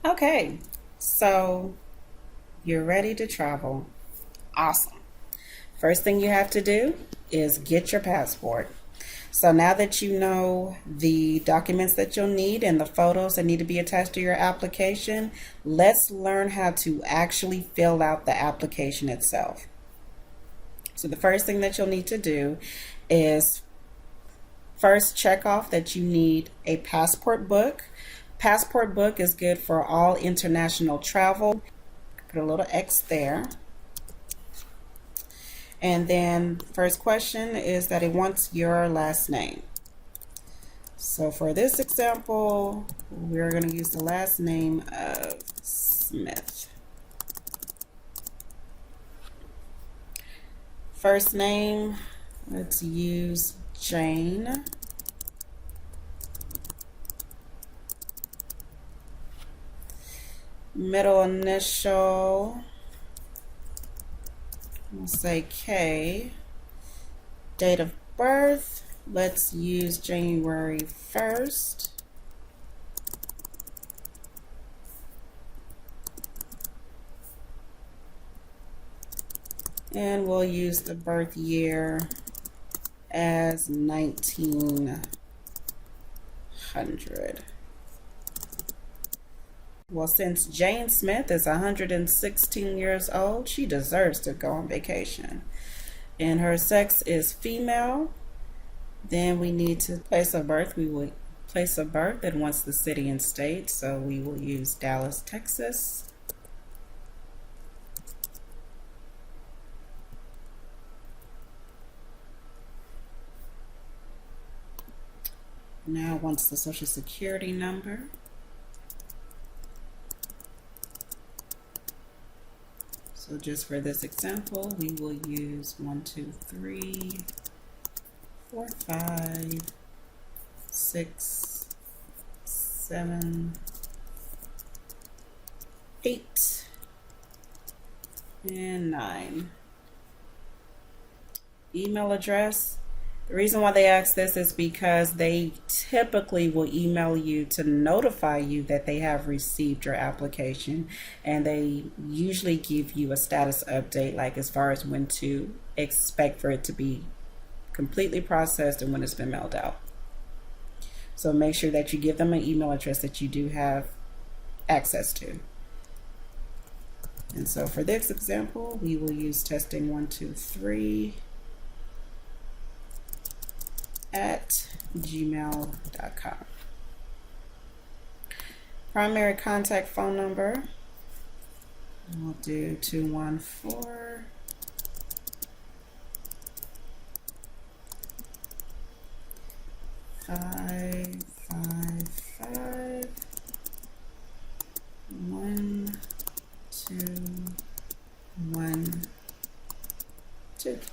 Okay, so you're ready to travel. Awesome. First thing you have to do is get your passport. So now that you know the documents that you'll need and the photos that need to be attached to your application, let's learn how to actually fill out the application itself. So the first thing that you'll need to do is first check off that you need a passport book. Passport book is good for all international travel. Put a little X there. And then first question is that it wants your last name. So for this example, we're going to use the last name of Smith. First name, let's use Jane. Middle initial, we'll say K. Date of birth, let's use January 1st. And we'll use the birth year as 1900. Well, since Jane Smith is 116 years old, she deserves to go on vacation. And her sex is female. Then we need to place of birth. We will place of birth and wants the city and state. So we will use Dallas, Texas. Now wants the social security number. So just for this example, we will use 1, 2, 3, 4, 5, 6, 7, 8, and 9. Email address. The reason why they ask this is because they typically will email you to notify you that they have received your application, and they usually give you a status update, like as far as when to expect for it to be completely processed and when it's been mailed out. So make sure that you give them an email address that you do have access to. And so for this example, we will use testing 1, 2, 3 at gmail.com. Primary contact phone number, we'll do 214 555 1212.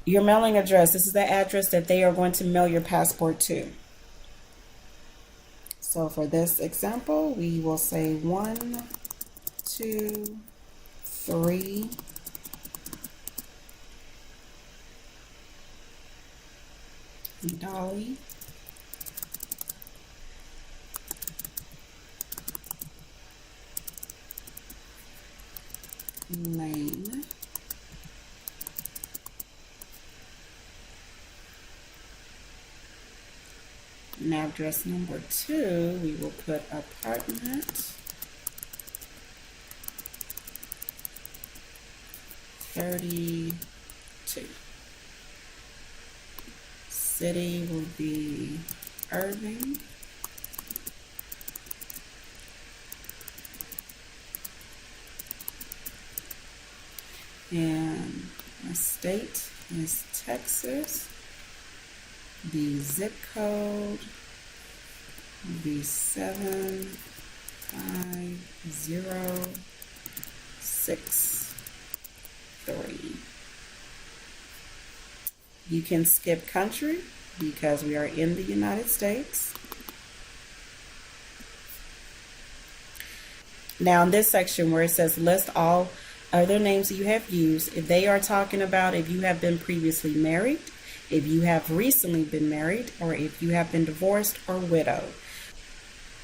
Your mailing address, this is the address that they are going to mail your passport to. So for this example, we will say 1, 2, 3 Dolly Lane, and address number 2, we will put apartment 32. City will be Irving. And the state is Texas. The zip code will be 75063. You can skip country because we are in the United States. Now in this section where it says list all other names that you have used, if they are talking about if you have been previously married, if you have recently been married, or if you have been divorced or widowed.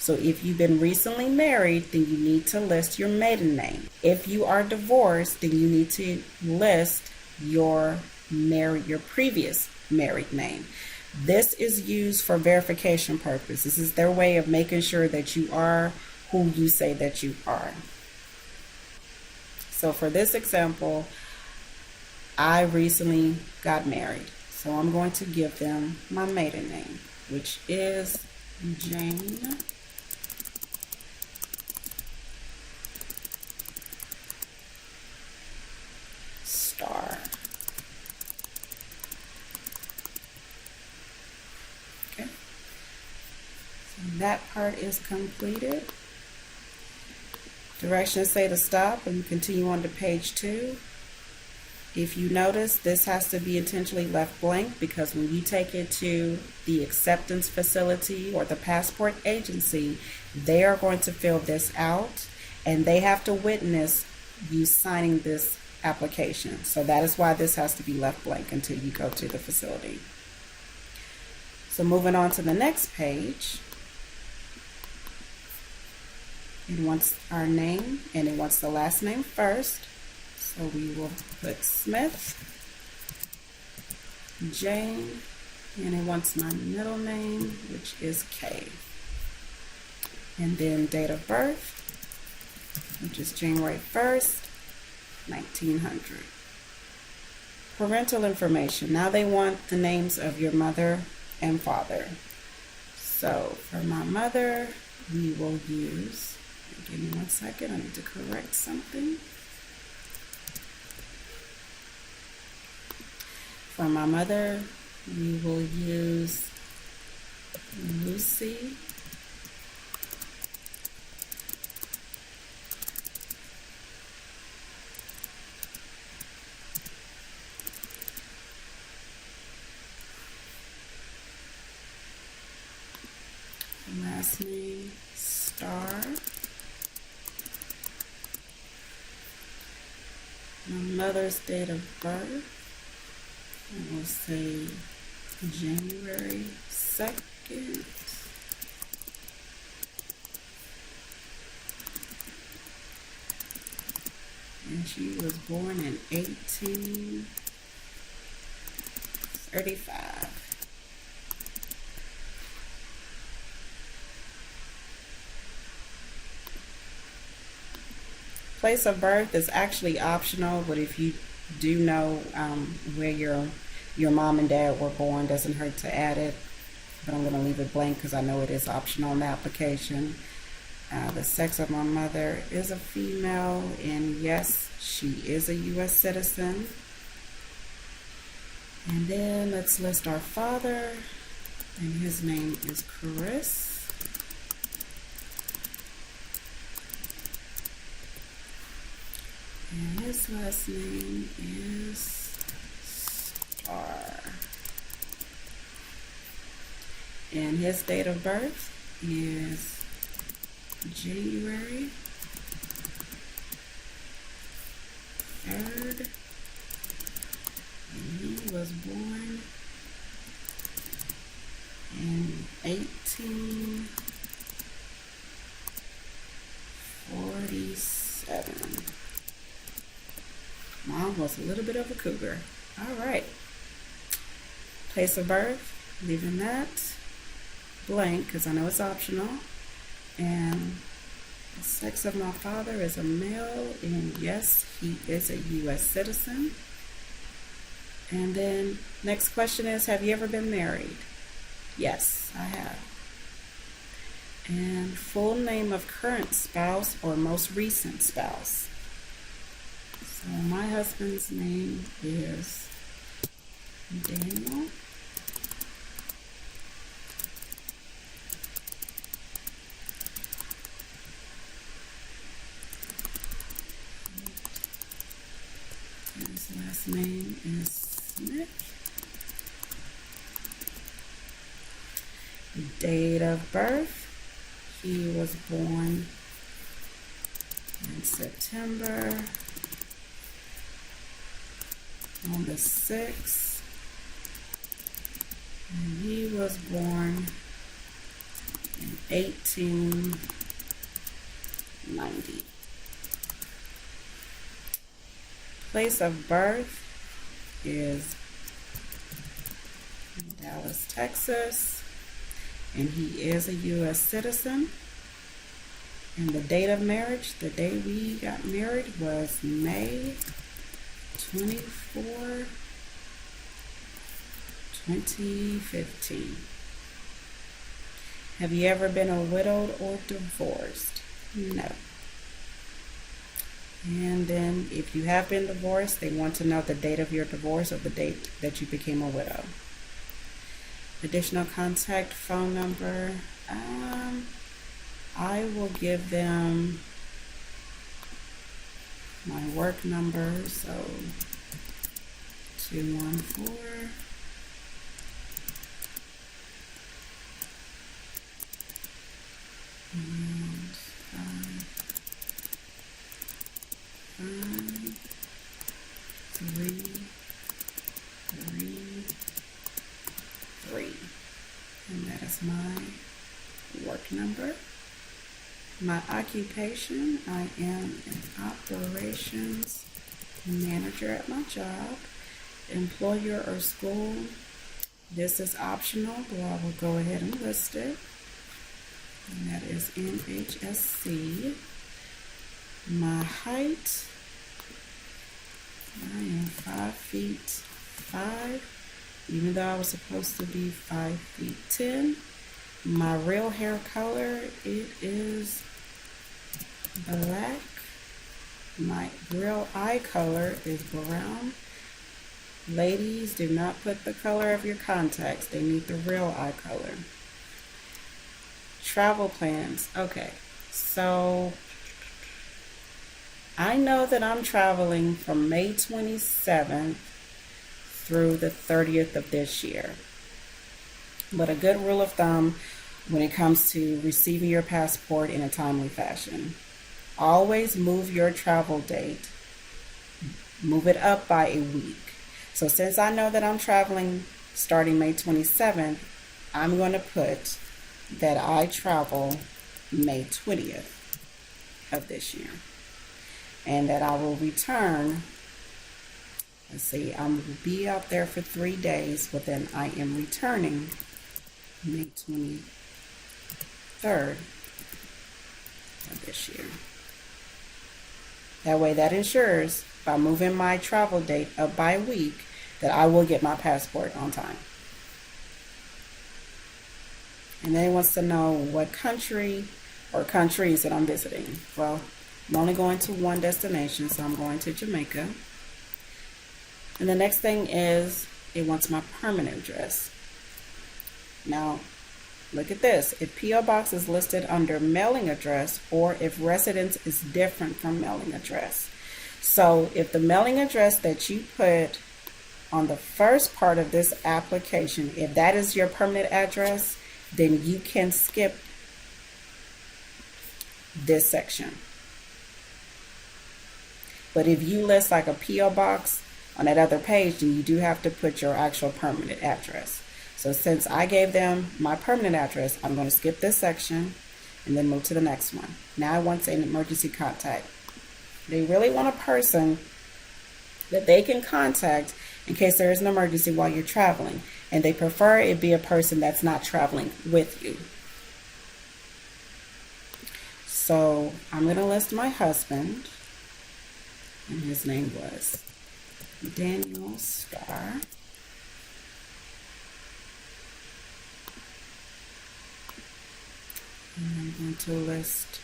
So if you've been recently married, then you need to list your maiden name. If you are divorced, then you need to list your previous married name. This is used for verification purposes. This is their way of making sure that you are who you say that you are. So for this example, I recently got married. So I'm going to give them my maiden name, which is Jane Starr. Okay. So that part is completed. Directions say to stop and continue on to page 2. If you notice, this has to be intentionally left blank because when you take it to the acceptance facility or the passport agency, they are going to fill this out and they have to witness you signing this application. So that is why this has to be left blank until you go to the facility. So moving on to the next page, it wants our name and it wants the last name first. So we will put Smith, Jane, and it wants my middle name, which is Kay. And then date of birth, which is January 1st, 1900. Parental information. Now they want the names of your mother and father. So for my mother, we will use, give me 1 second, I need to correct something. For my mother, we will use Lucy. Last name, Starr. My mother's date of birth, we'll say January 2nd. And she was born in 1835. Place of birth is actually optional, but if you do know where your mom and dad were born, doesn't hurt to add it. But I'm going to leave it blank because I know it is optional in the application. The sex of my mother is a female, and yes, she is a U.S. citizen. And then let's list our father, and his name is Chris. And his last name is Starr. And his date of birth is January 3rd. And he was born in 1847. Mom was a little bit of a cougar. All right. Place of birth, leaving that blank because I know it's optional. And the sex of my father is a male, and yes, he is a U.S. citizen. And then next question is, have you ever been married? Yes, I have. And full name of current spouse or most recent spouse. So my husband's name is Daniel. And his last name is Smith. Date of birth, he was born in September on the 6th, and he was born in 1890. Place of birth is Dallas, Texas, and he is a U.S. citizen. And the date of marriage, the day we got married, was May 24, 2015. Have you ever been a widowed or divorced? No. And then if you have been divorced, they want to know the date of your divorce or the date that you became a widow. Additional contact phone number. I will give them my work number, so 214 and 55333, and that is my work number. My occupation, I am an operations manager at my job. Employer or school, this is optional, but I will go ahead and list it. And that is NHSC. My height, I am 5'5", even though I was supposed to be 5'10". My real hair color, it is black. My real eye color is brown. Ladies, do not put the color of your contacts. They need the real eye color. Travel plans. Okay, so I know that I'm traveling from May 27th through the 30th of this year. But a good rule of thumb when it comes to receiving your passport in a timely fashion, always move your travel date. Move it up by a week. So since I know that I'm traveling starting May 27th, I'm going to put that I travel May 20th of this year. And that I will return, let's see, I will be out there for 3 days, but then I am returning May 23rd of this year. That way that ensures by moving my travel date up by a week that I will get my passport on time. And then he wants to know what country or countries that I'm visiting. Well, I'm only going to one destination, so I'm going to Jamaica. And the next thing is it wants my permanent address. Now, look at this. If P.O. Box is listed under mailing address or if residence is different from mailing address. So if the mailing address that you put on the first part of this application, if that is your permanent address, then you can skip this section. But if you list like a P.O. Box on that other page, then you do have to put your actual permanent address. So since I gave them my permanent address, I'm going to skip this section and then move to the next one. Now it wants an emergency contact. They really want a person that they can contact in case there is an emergency while you're traveling. And they prefer it be a person that's not traveling with you. So I'm going to list my husband. And his name was Daniel Starr. And I'm going to list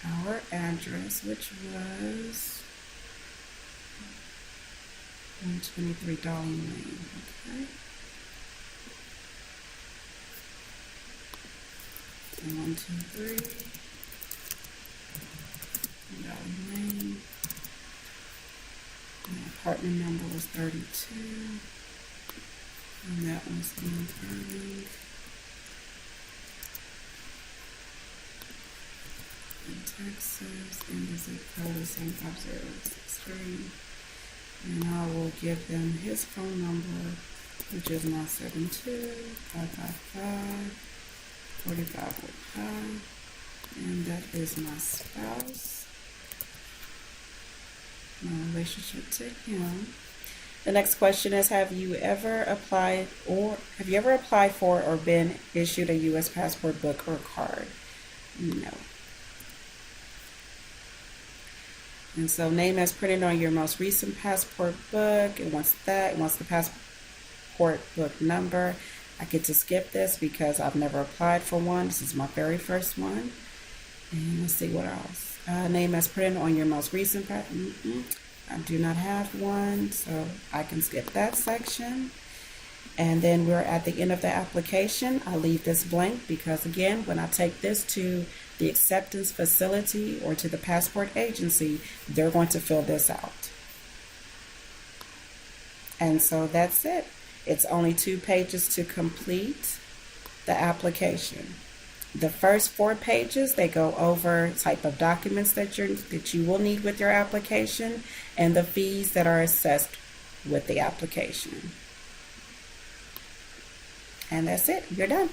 our address, which was 123 Darling Lane. Okay. So 123 Darling Lane. And the apartment number was 32. And that was in Irving, in Texas, and the zip code is 75063. And I will give them his phone number, which is 972-555-8255. 45 with pi, and that is my spouse, my relationship to him. The next question is, have you ever applied for or been issued a U.S. passport book or card? No. And so name as printed on your most recent passport book. It wants that. It wants the passport book number. I get to skip this because I've never applied for one. This is my very first one. And let's see what else. Name as printed on your most recent passport. I do not have one, so I can skip that section. And then we're at the end of the application. I leave this blank because, again, when I take this to the acceptance facility or to the passport agency, they're going to fill this out. And so that's it. It's only 2 pages to complete the application. The first 4 pages, they go over type of documents that you will need with your application and the fees that are assessed with the application. And that's it. You're done.